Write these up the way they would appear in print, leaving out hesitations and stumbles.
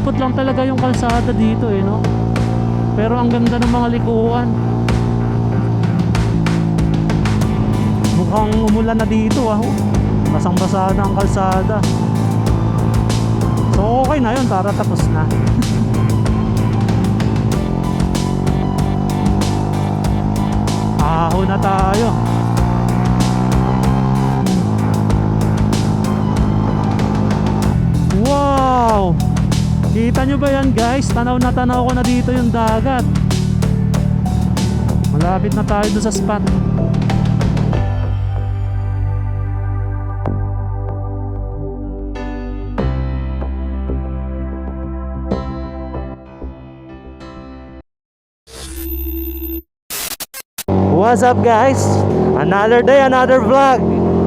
malapot lang talaga yung kalsada dito eh, no? Pero ang ganda ng mga likuan. Mukhang umulan na dito ah. Basang-basa na ang kalsada. So okay na yun, tara tapos na. Aho na tayo. Wow! Kita nyo ba yan guys? Tanaw na tanaw ko na dito yung dagat. Malapit na tayo doon sa spot. What's up guys? Another day, another vlog.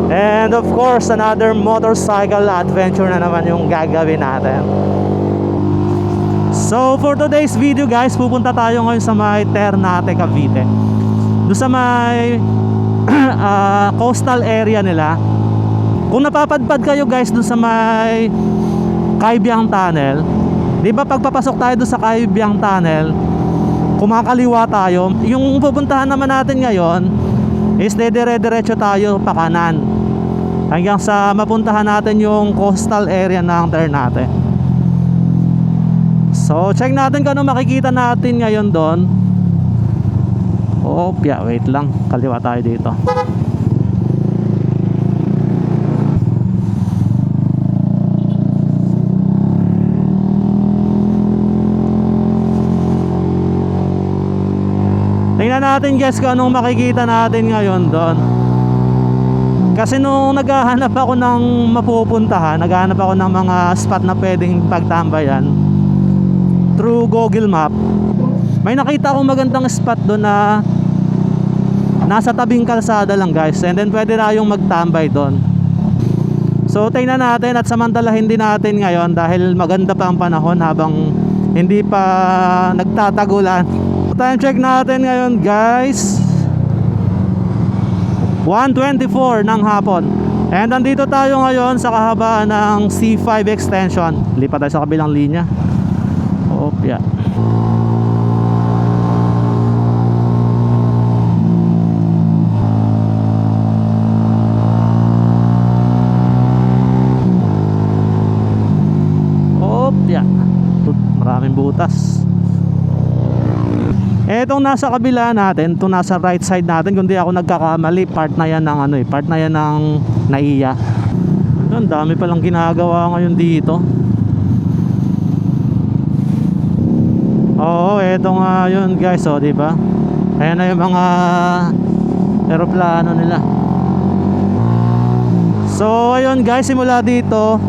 And of course, another motorcycle adventure na naman yung gagawin natin. So for today's video guys, pupunta tayo ngayon sa may Ternate, Cavite. Doon sa may coastal area nila. Kung napapadpad kayo guys doon sa may Kaibiyang Tunnel, di ba pagpapasok tayo doon sa Kaibiyang Tunnel, kumakaliwa tayo. Yung pupuntahan naman natin ngayon is dire-diretso tayo pa kanan hanggang sa mapuntahan natin yung coastal area ng Ternate. So check natin kung ano makikita natin ngayon doon. Opya, wait lang, kaliwa tayo dito. Tingnan natin guys kung anong makikita natin ngayon doon. Kasi nung naghahanap ako ng mapupuntahan, naghahanap ako ng mga spot na pwedeng pagtambayan through Google Map, may nakita akong magandang spot doon na nasa tabing kalsada lang guys. And then pwede na yung magtambay doon. So tingnan natin at samantalahin din natin ngayon dahil maganda pa ang panahon habang hindi pa nagtatagulan. Time check natin ngayon guys, 1:24 ng hapon. And nandito tayo ngayon sa kahabaan ng C5 extension. Lipat tayo sa kabilang linya. Opya. Opya. Maraming butas. Etong nasa kabila natin, itong nasa right side natin, kung di ako nagkakamali, part na yan ng ano eh, part na yan ng NAIA. Ang dami palang ginagawa ngayon dito. Oo, eto nga yun guys, oh, di ba? Ayan na yung mga eroplano nila. So ayun guys, simula dito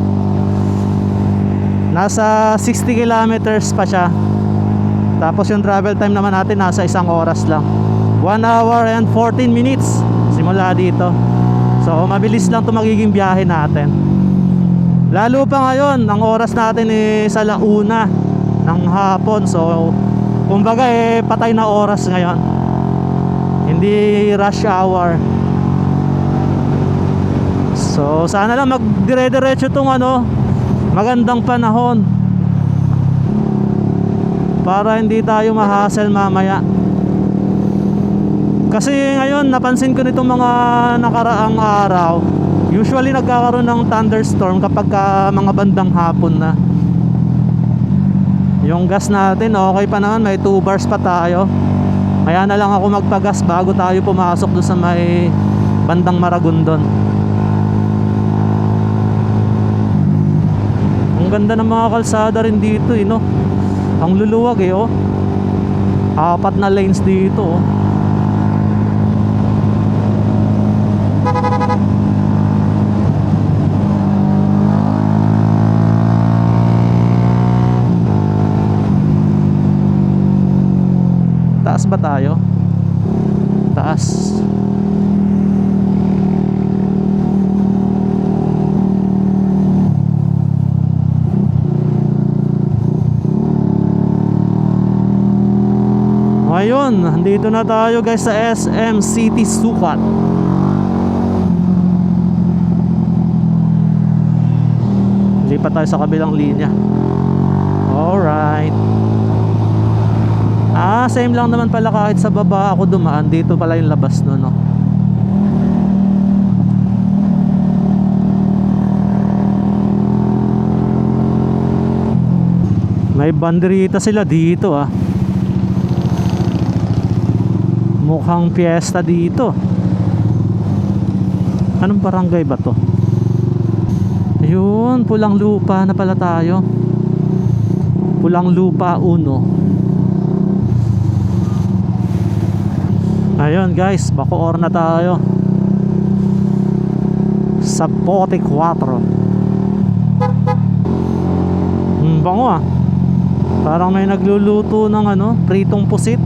nasa 60 kilometers pa siya. Tapos yung travel time naman natin nasa 1 oras lang, 1 hour and 14 minutes simula dito. So mabilis lang ito magiging biyahe natin. Lalo pa ngayon, ang oras natin is 1:00 ng hapon. So kumbaga patay na oras ngayon, hindi rush hour. So sana lang magdire-diretso itong magandang panahon para hindi tayo ma-hassle mamaya. Kasi ngayon napansin ko nitong mga nakaraang araw, usually nagkakaroon ng thunderstorm kapag mga bandang hapon na. Yung gas natin okay pa naman, may 2 bars pa tayo. Kaya na lang ako magpagas bago tayo pumasok doon sa may bandang Maragondon. Ang ganda ng mga kalsada rin dito no? Ang luluwag oh. 4 na lanes dito oh. Taas ba tayo? Taas. Ayun, nandito na tayo guys sa SM City Sukat. Lipat tayo sa kabilang linya. Alright. Same lang naman pala kahit sa baba ako dumaan. Dito pala yung labas no, no? May banderita sila dito ah. Mukhang piyesta dito. Anong barangay ba to? Ayun, Pulang Lupa na pala tayo. Pulang Lupa 1. Ayun guys, Bacoor na tayo. Sa Bote 4. Bango ah. Parang may nagluluto ng ano, pritong pusit.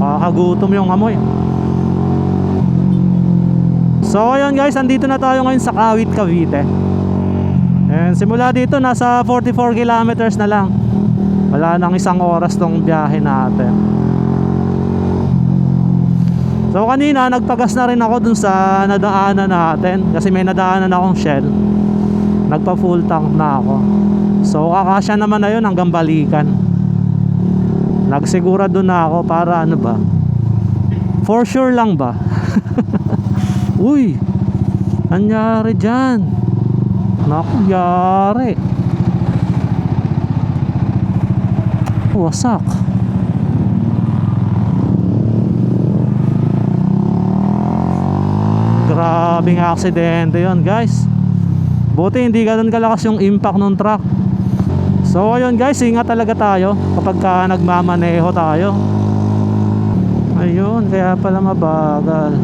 Kakagutom yung amoy. So ayun guys, andito na tayo ngayon sa Kawit, Cavite. And simula dito nasa 44 kilometers na lang. Wala nang isang oras tong biyahe natin. So kanina nagpagas na rin ako dun sa nadaanan natin. Kasi may nadaanan akong Shell. Nagpa full tank na ako. So kakasya naman na yun hanggang balikan. Nagsigurado na ako para ano ba, for sure lang ba. Uy, anyari dyan? Naku, yari. Wasak. Grabing aksidente yun guys. Buti hindi ganun kalakas yung impact ng truck. So ayun guys, ingat talaga tayo kapag nagmamaneho tayo. Ayun, kaya pala mabagal.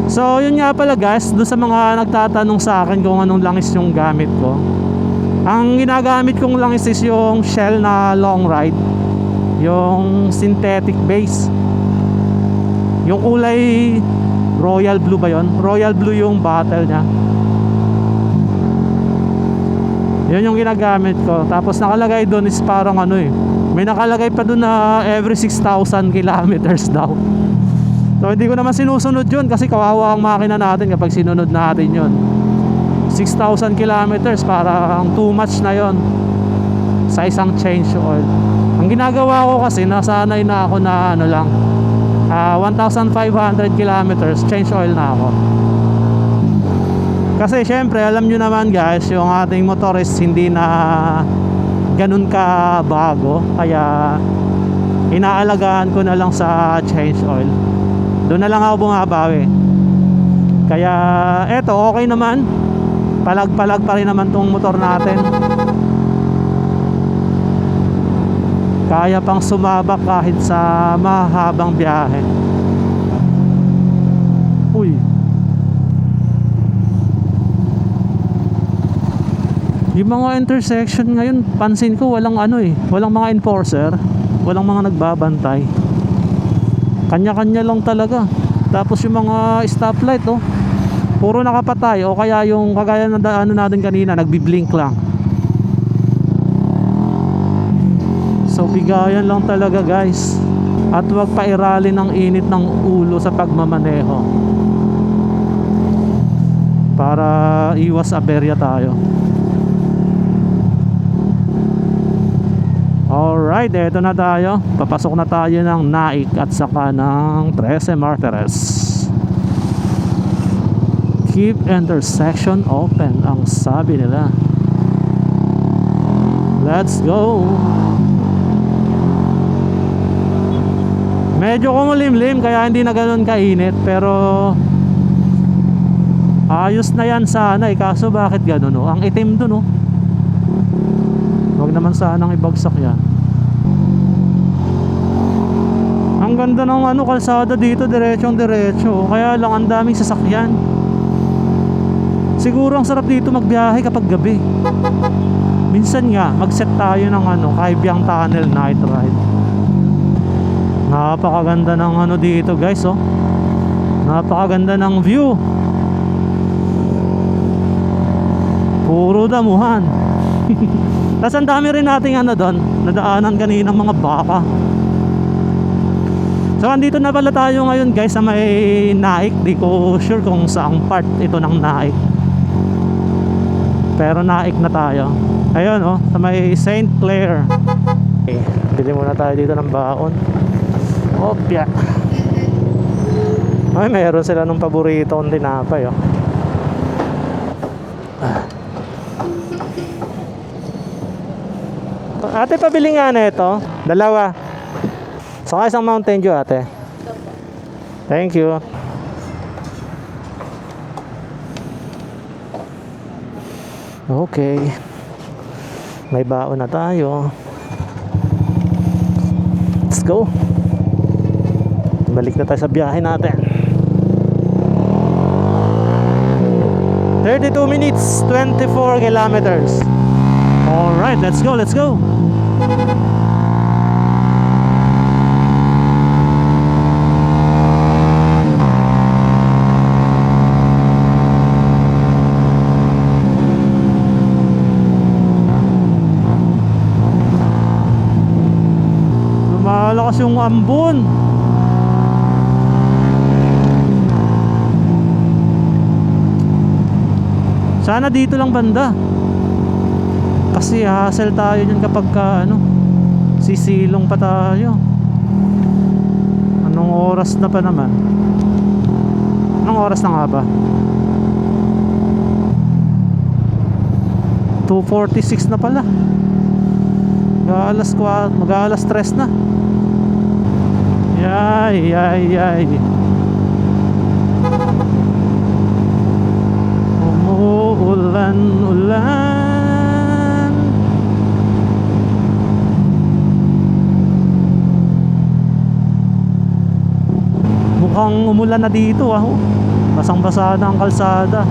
So yun nga pala guys, doon sa mga nagtatanong sa akin kung anong langis yung gamit ko. Ang ginagamit kong langis is yung Shell na long ride, yung synthetic base. Yung kulay Royal Blue ba yon? Royal Blue yung bottle nya. Yun yung ginagamit ko. Tapos nakalagay doon is parang ano eh, may nakalagay pa doon na every 6,000 kilometers daw. So hindi ko naman sinusunod yun kasi kawawa ang makina natin kapag sinunod natin yun. 6,000 kilometers parang too much na yon sa isang change oil. Ang ginagawa ko kasi nasanay na ako na ano lang, 1,500 kilometers change oil na ako. Kasi syempre alam nyo naman guys, yung ating motor is hindi na ganun ka bago. Kaya inaalagaan ko na lang sa change oil. Doon na lang ako bumabawi. Kaya eto okay naman. Palag-palag pa rin naman tong motor natin. Kaya pang sumabak kahit sa mahabang biyahe. Uy. Yung mga intersection ngayon, pansin ko walang ano eh, walang mga enforcer, walang mga nagbabantay. Kanya-kanya lang talaga. Tapos yung mga stoplight oh, puro nakapatay o kaya yung kagaya ng ano natin kanina, nagbi-blink lang. So bigayan lang talaga guys. At huwag pairali ng init ng ulo sa pagmamaneho, para iwas aberya tayo. Alright, eto na tayo. Papasok na tayo ng Naik at saka ng 13 Martires. Keep intersection open ang sabi nila. Let's go. Medyo kumulimlim kaya hindi na ganoon kainit, pero ayos na yan sana eh. Kaso bakit gano'n oh? Ang itim dun oh. Huwag naman sanang ibagsak yan. Ang ganda ng ano, kalsada dito, diretsong diretso. Kaya lang ang daming sasakyan. Siguro ang sarap dito magbiyahe kapag gabi. Minsan nga mag-set tayo ng ano, Kaibiyang Tunnel night ride. Napakaganda ng ano dito guys oh. Napakaganda ng view. Puro damuhan. Tapos ang dami rin nating ano doon, nadaanan kanina mga baka. So andito na pala tayo ngayon guys sa may Naik. Di ko sure kung saang part ito ng Naik, pero Naik na tayo. Ayun oh, sa may St. Clair. Okay, bili muna tayo dito ng baon. Opya. Ay, meron sila nung paborito kong tinapay oh. Ate, pabili nga na ito. Dalawa. Saka isang Mountain Dew, ate. Thank you. Okay. May baon na tayo. Let's go. Balik na tayo sa biyahe natin. 32 minutes, 24 kilometers. Alright, let's go, let's go. Lumalakas yung ambon. Sana dito lang banda. Kasi hassle tayo dyan kapag sisilong pa tayo. Anong oras na pa naman? Anong oras na nga ba? 2:46 na pala. Mag-alas 3 na. Yay. Ulan. Mukhang umulan na dito basang-basa na ang kalsada.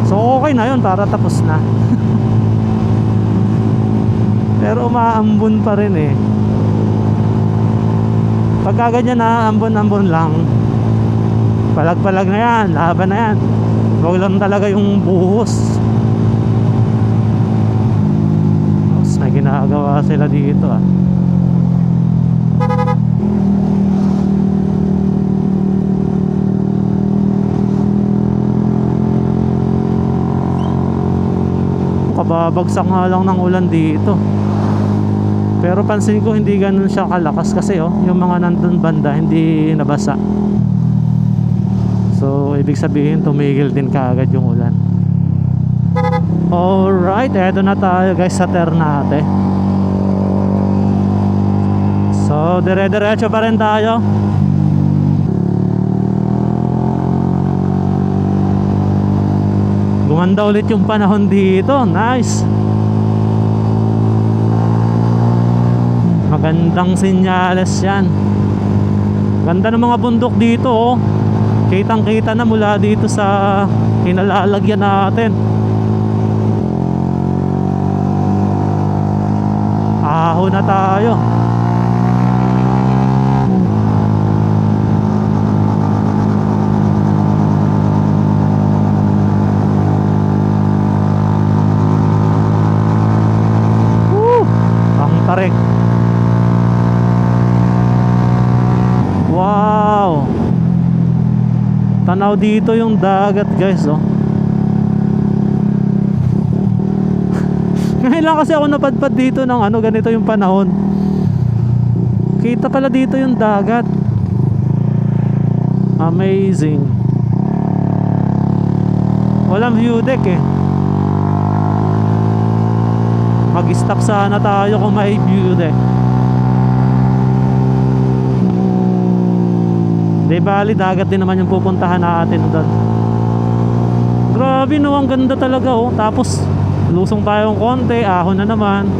So okay na yun, para tapos na. Pero umaambon pa rin eh. Pagka ganyan na ambon-ambon lang, palag-palag na yan, laban na yan. Huwag lang talaga yung buhos. Tapos may ginagawa sila dito Kababagsak nga lang ng ulan dito. Pero pansin ko hindi ganun siya kalakas kasi yung mga nandun banda hindi nabasa. So ibig sabihin tumigil din kaagad yung ulan. Alright, eto na tayo guys sa Ternate. So dire-diretso pa rin tayo. Gumanda ulit yung panahon dito. Nice. Magandang senyales yan. Ganda ng mga bundok dito Kitang kita na mula dito sa kinalalagyan natin. Ahon na tayo. Ang tarik. Wow. Tanaw dito yung dagat guys Ngayon lang kasi ako napadpad dito ng ganito yung panahon. Kita pala dito yung dagat. Amazing. Walang view deck Mag-stop sana tayo kung may view deck. Di bali, dagat din naman yung pupuntahan natin doon. Grabe ang ganda talaga Tapos lusong tayong konti, ahon na naman.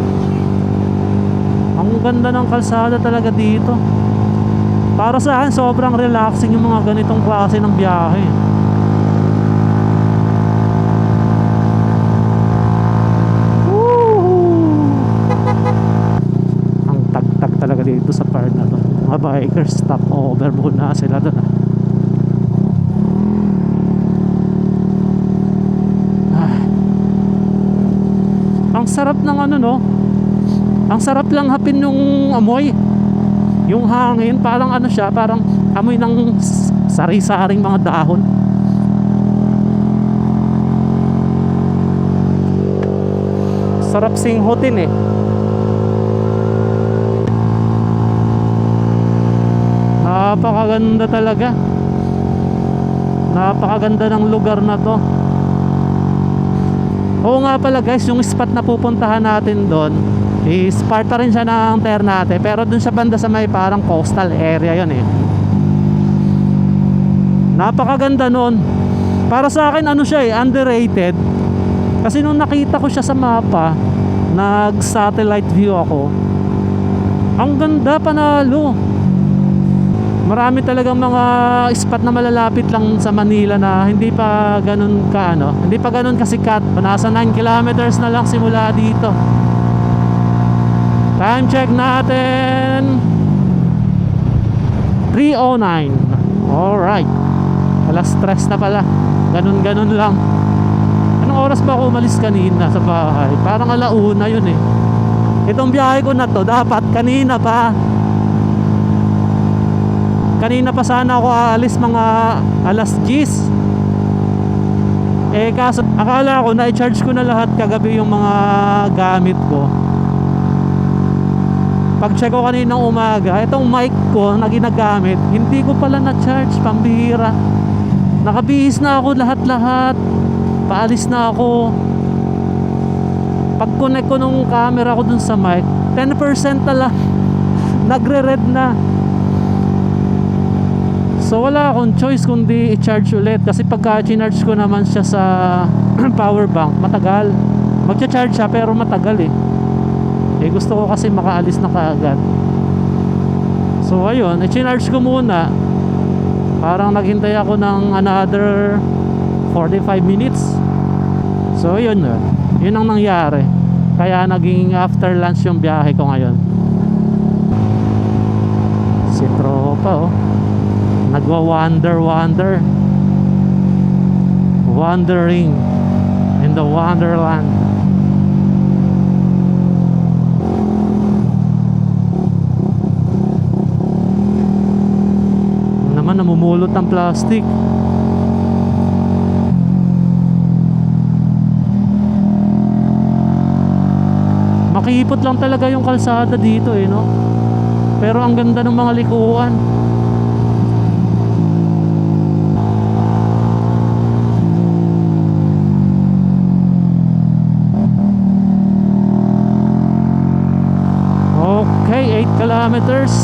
Ang ganda ng kalsada talaga dito. Para sa akin sobrang relaxing yung mga ganitong klase ng biyahe. Ang tagtag talaga dito sa part na to. Mga bikers stop over muna sila doon Ang sarap ng Ang sarap lang hapin yung amoy. Yung hangin parang ano siya, parang amoy ng sari-saring mga dahon. Sarap singhutin eh. Napakaganda talaga. Napakaganda ng lugar na to. Oo nga pala guys, yung spot na pupuntahan natin doon is part pa rin siya ng Ternate, pero doon sa banda sa may parang coastal area yon eh. Napakaganda nun. Para sa akin ano siya eh, underrated. Kasi nung nakita ko siya sa mapa, nag satellite view ako, ang ganda, panalo. Marami talagang mga spot na malalapit lang sa Manila na hindi pa ganun ka ano, hindi pa ganun kasikat. Nasa 9 kilometers na lang simula dito. Time check natin 3:09. Alright, alas 3 na pala. Ganun lang. Anong oras ba ako umalis kanina sa bahay? Parang 1:00 yun eh. Itong biyahe ko na to dapat kanina pa sana ako aalis, mga alas 10. Eh kaso akala ko na i-charge ko na lahat kagabi yung mga gamit ko. Pag check ko kaninang umaga, itong mic ko na ginagamit, hindi ko pala na-charge, pambihira. Nakabihis na ako lahat. Paalis na ako. Pag connect ko nung camera ko dun sa mic, 10% na lang. Nagre-red na. So wala akong choice kundi i-charge ulit. Kasi pagka charge ko naman siya sa power bank, matagal. Magcha-charge siya pero matagal eh. Eh gusto ko kasi makaalis na kaagad. So ayun, i-charge ko muna. Parang naghintay ako ng another 45 minutes. So yun, yun ang nangyari. Kaya naging after lunch yung biyahe ko ngayon. Si tropa oh, nagwa-wander wandering in the wonderland. Naman namumulot ng plastic. Makipot lang talaga yung kalsada dito eh, no? Pero ang ganda ng mga likuan. Okay, 8 kilometers.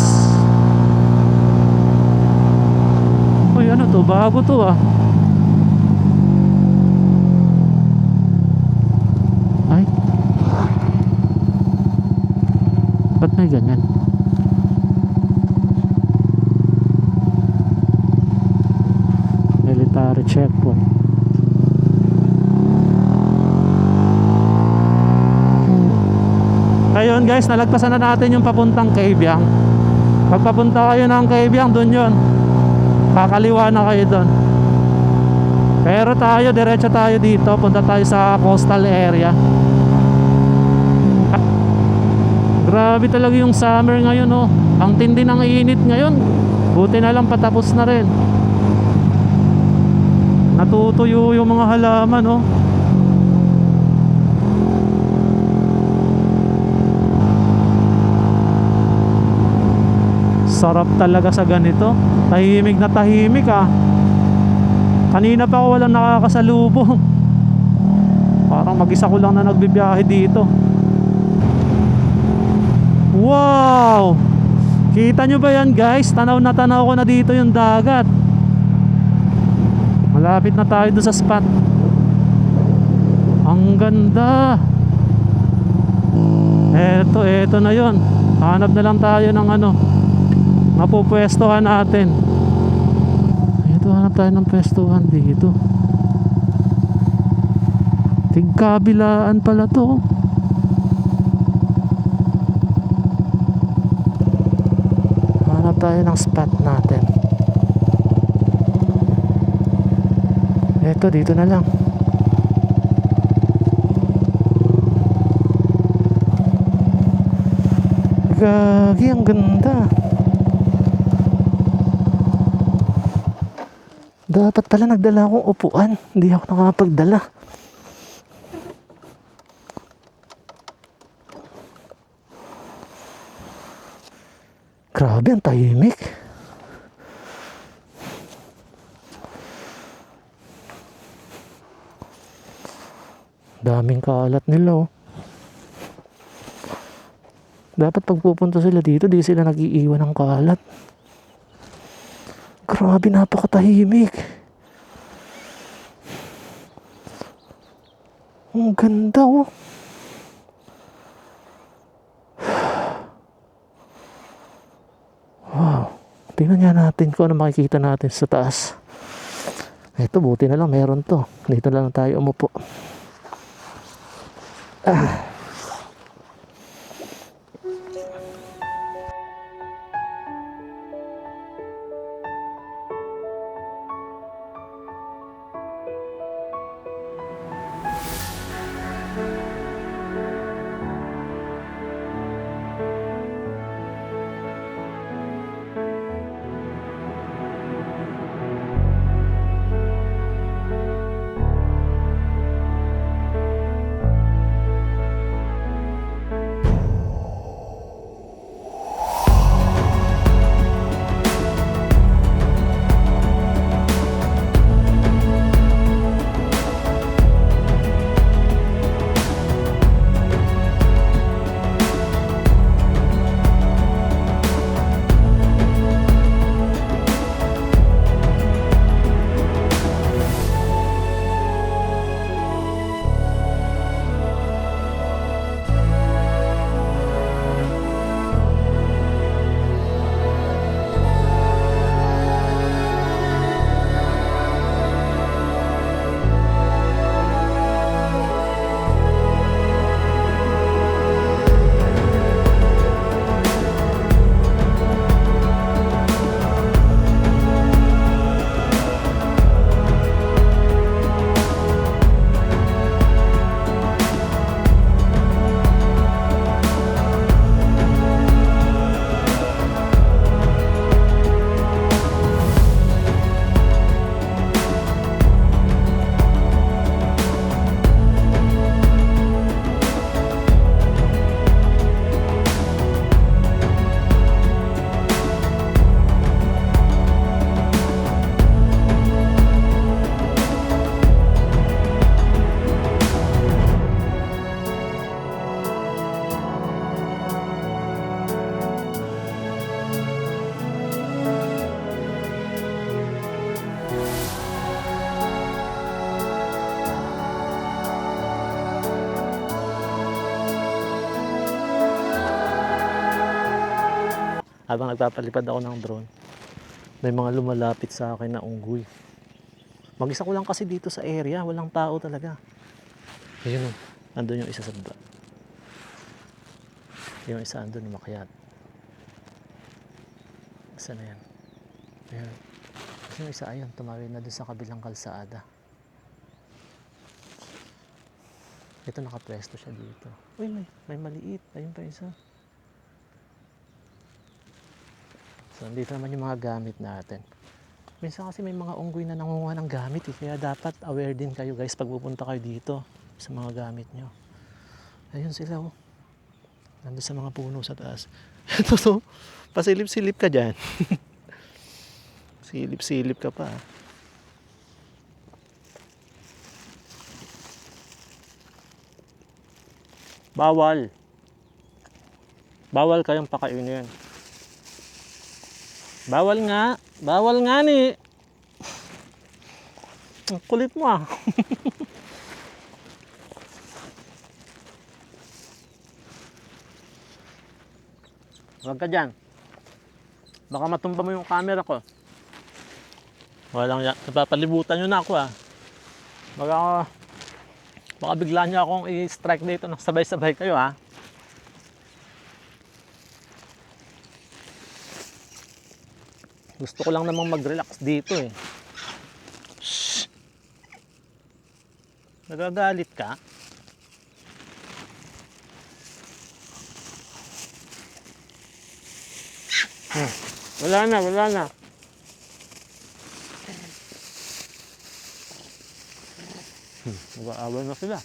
Uy, ano to? Bago to ah. Ay, ba't may ganyan? Military checkpoint. Ayun guys, nalagpasan na natin yung papuntang Kabyang. Pag papunta kayo ng Kabyang, dun yun, kakaliwa na kayo dun. Pero tayo, diretso tayo dito. Punta tayo sa coastal area. Grabe talaga yung summer ngayon oh. Ang tindi ng init ngayon. Buti na lang patapos na rin. Natutuyo yung mga halaman oh. Sarap talaga sa ganito. Tahimik na tahimik ah. Kanina pa ako walang nakakasalubong. Parang mag-isa ko lang na nagbibiyahe dito. Wow! Kita nyo ba yan guys? Tanaw na tanaw ko na dito yung dagat. Malapit na tayo doon sa spot. Ang ganda. Eto na yon. Hanap na lang tayo ng ano, mapupwestuhan natin. Ito, hanap tayo ng pwestuhan dito. Tigkabilaan pala to. Hanap tayo ng spot natin. Eto, dito na lang. Gagi, ang ganda. Dapat pala nagdala akong upuan. Hindi ako nakapagdala. Grabe, ang tahimik. Daming kalat nila, oh. Dapat pag pupunta sila dito, di sila nag-iiwan ng kalat. Grabe, napakatahimik. Ang ganda, oh. Wow. Tingnan nga natin kung ano makikita natin sa taas. Ito, buti na lang meron to. Dito na lang tayo umupo. Habang nagpapalipad ako ng drone, may mga lumalapit sa akin na unggoy. Mag-isa ko lang kasi dito sa area, walang tao talaga. Ayun, andun yung isa sa baba. Yung isa andun, umakyat. Isa na yan. Ayun. Yung isa, ayun, tumawid na dun sa kabilang kalsada. Ito, nakapwesto siya dito. Uy, may maliit. Ayun pa isa. So, dito naman yung mga gamit natin. Minsan kasi may mga unggoy na nangunguha ng gamit eh. Kaya dapat aware din kayo guys pag pupunta kayo dito sa mga gamit nyo. Ayun sila, oh. Nandun sa mga puno sa taas. Ito to, pasilip-silip ka dyan. Silip-silip ka pa. Bawal. Bawal kayong pakainin. Bawal nga. Bawal nga ni. Ang kulit mo ah. Huwag ka dyan. Baka matumba mo yung camera ko. Walang yan. Napapalibutan nyo na ako ah. Baka bigla nyo akong i-strike dito ng sabay-sabay kayo ah. Gusto ko lang namang mag-relax dito eh. Shhh. Nagagalit ka? Wala na, wala na. Nag-aaway na sila.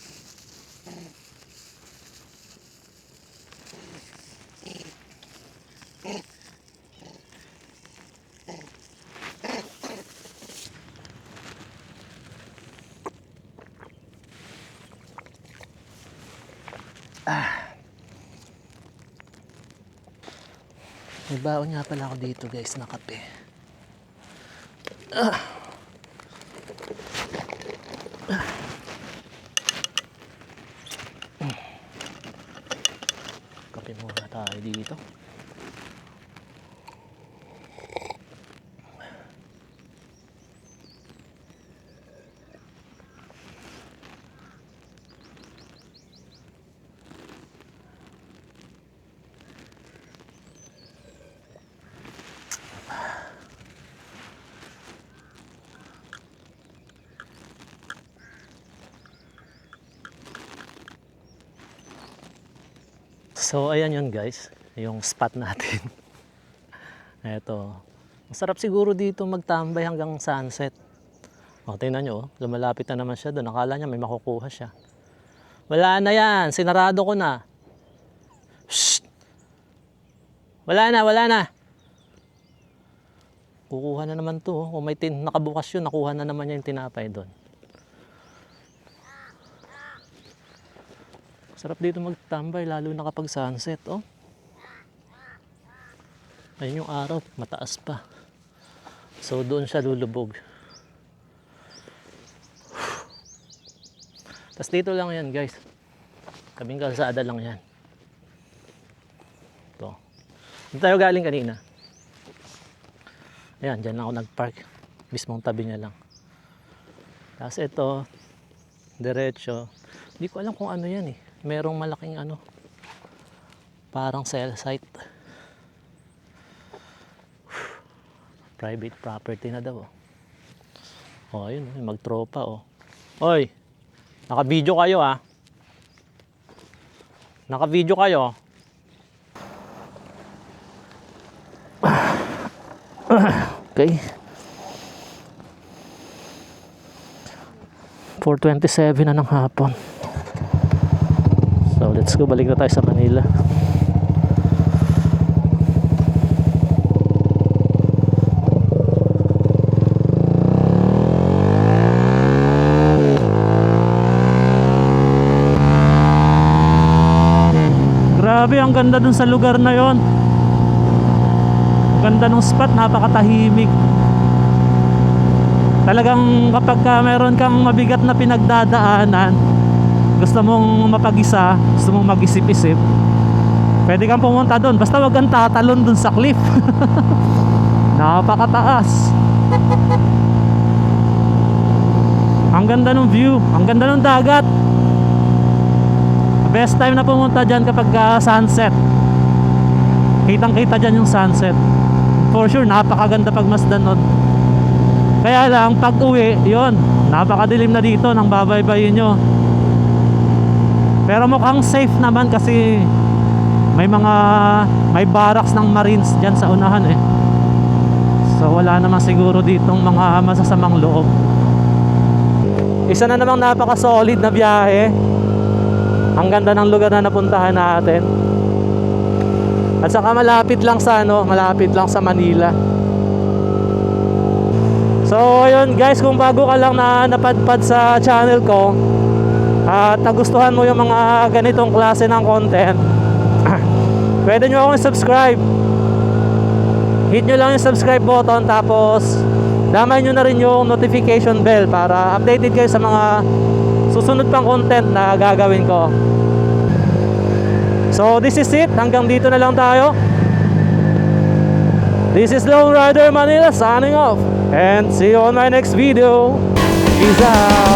May baon nga pala ako dito guys na kape. Kape muna tayo dito. So ayan yun guys, yung spot natin. Eto, masarap siguro dito magtambay hanggang sunset. O tingnan nyo, lumalapit na naman siya doon. Akala niya may makukuha siya. Wala na yan, sinarado ko na. Shh! Wala na. Kukuha na naman to. Kung may nakabukas yun, nakuha na naman niya yung tinapay doon. Sarap dito magtambay lalo na kapag sunset, oh. Ayun yung araw, mataas pa. So doon siya lulubog. Tapos dito lang yan, guys. Tabing kalsada lang yan. Ito. Dito tayo galing kanina. Ayan, dyan ako nagpark. Mismong tabi niya lang. Tapos ito, diretso. Hindi ko alam kung ano yan eh. Merong malaking ano, parang cell site. Private property na daw. Oh, ayun, magtropa oh. Oy, naka-video kayo ah. Naka-video kayo. Okay. 4:27 na ng hapon. So let's go, balik na tayo sa Manila. Grabe, ang ganda dun sa lugar na yon. Ang ganda ng spot, napakatahimik. Talagang kapag meron kang mabigat na pinagdadaanan, gusto mong mapag-isa, gusto mong mag-isip-isip, pwede kang pumunta doon. Basta wag kang tatalon doon sa cliff. Napakataas. Ang ganda ng view, ang ganda ng dagat. Best time na pumunta dyan kapag sunset. Kitang kita dyan yung sunset. For sure, napakaganda pagmasdan nun. Kaya lang, pag uwi, yun, napakadilim na dito nang babaybayin nyo. Pero mukhang safe naman kasi may barracks ng Marines dyan sa unahan eh. So wala naman siguro ditong mga masasamang loob. Isa na namang napaka-solid na biyahe. Ang ganda ng lugar na napuntahan natin. At saka malapit lang sa Manila. So ayun guys, kung bago ka lang na napadpad sa channel ko at nagustuhan mo yung mga ganitong klase ng content, pwede nyo akong subscribe. Hit nyo lang yung subscribe button, tapos damay nyo na rin yung notification bell para updated kayo sa mga susunod pang content na gagawin ko. So this is it, hanggang dito na lang tayo. This is Lone Rider Manila signing off, and see you on my next video. Peace out.